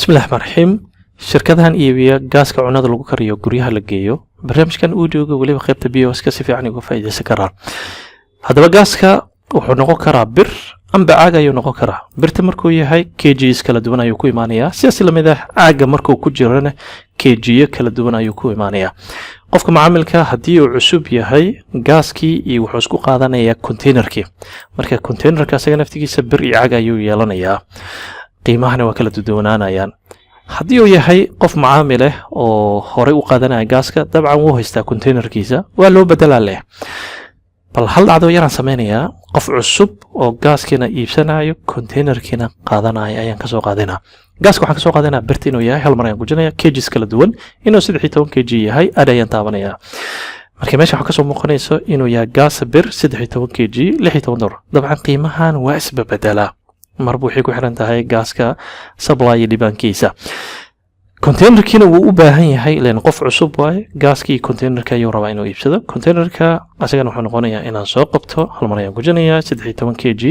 بسم الله الرحمن الرحيم شركتhan iibiya gaaska cunada lagu kariyo guryaha la geeyo barnaamijkan uu joogo waliba qaybta BOS ka si fiican uga faa'iideysan karaan hadaba gaaska wuxuu noqon karaa bir amba caag ayuu noqon karaa birta markuu yahay kgs kala duwan ayuu ku imaanayaa sidaas la mid ah caaga markuu ku jirana kg kala duwan ayuu ku imaanayaa qofka macaamilka hadii uu cusub yahay gaaskii iyo wuxuu isku qaadanayaa containerkii marka containerka asaga naftigiisa bir iyo caag ayuu yeelanayaa qiimahana waa kala duwanaanayaan haddii uu yahay qof macaamil ah oo hore u qaadanaya gaaska dabcan wuu haystaa containerkiisa waa loo bedelaa leh bal hal dhacdo yaraan sameynayaa qof cusub oo gaaskina iibsanayo containerkina qaadanaya ayaan ka soo qaadanaa gaaska waxaan ka soo qaadanaa birta inuu yahay hal mar ayaan gujinaya kgs kala duwan inuu 13 kg yahay aad ayaan taabanaya marka meesha waxa ka soo muuqanayso inuu yahay gaas bir 13 kg $16 dabcan qiimahan waa isbedela marba waxay ku xiran tahay gaaska supply dhibaankiisa containerkina wuu u baahan yahay ilaan qof cusub waay gaaskii containerka ayuu rabaa inuu iibsado containerka asagana wuxuu noqonayaa inaan soo qabto hal mar ayaan gujinayaa 13 kg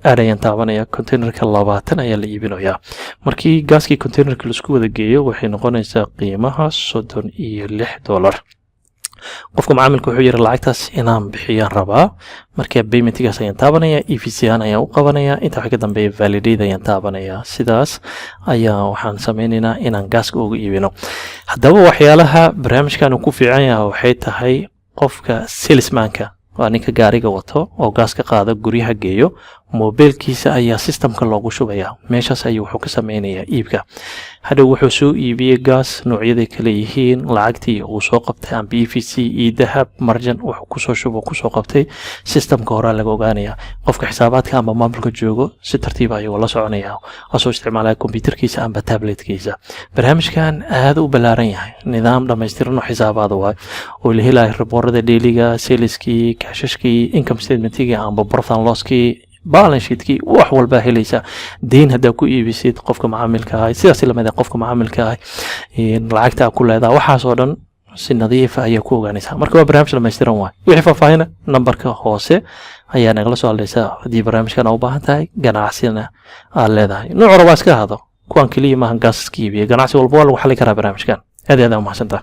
aad ayaan taabanaya containerka 20 ayaa la iibinayaa markii gaaskii containerka la isku wada geeyo waxay noqonaysaa qiimaha $36 qofka macaamilku wuxuu yiri lacagtaas inaan bixiyaan rabaa marka paymentkiisa ayaan taabanaya EFC ayaan u qabanaya inta waxa ka dambeeya validate ayaan taabanaya sidaas ayaa waxaan sameynaynaa inaan gaaska ugu iibino hadaba waxyaalaha barnaamijkan ku fiican yahay waxay tahay qofka salesmanka waa ninka gaariga wato oo gaaska qaada guryaha geeyo mobilkiisa ayaa systemka loogu shubaya meeshaas ayuu wuxuu ka sameynayaa iibka hadhow wuxuu soo iibiyay gaas noocyada kala yihiin lacagtii uu soo qabtay aan BFC dahab marjan wuxuu ku soo shubo ku soo qabtay systemka hore laga ogaanaya qofka xisaabaadka ama maamulka joogo si tartiib ah ayuu la soconaya asoo isticmaalaya computerkiisa amba tabletkiisa barnaamijkan aad u balaaran yahay nidaam dhameystiran oo xisaabaad oo la helayo reportada dailiga saleski cashashkii income statementkii amba profit and losskii balance sheetkii wax walba helaysa deyn hadaa ku iibisid qofka macaamilka ah sidaas la mid ah qofka macaamilka ah lacagta ku leedahay waxaas oo dhan si nadiif ah ayaa ku ogaanaysa marka waa barnaamij dhameystiran waay wixii faahfaahin numberka hoose ayaa nagala soo hadlaysaa hadii barnaamijkan u baahan tahay ganacsina aad leedahay nooc raba iska hado kuwan kaliya maahan gaaska iibiya ganacsi walba waa lagu xalin karaa barnaamijkan aad u mahadsantahay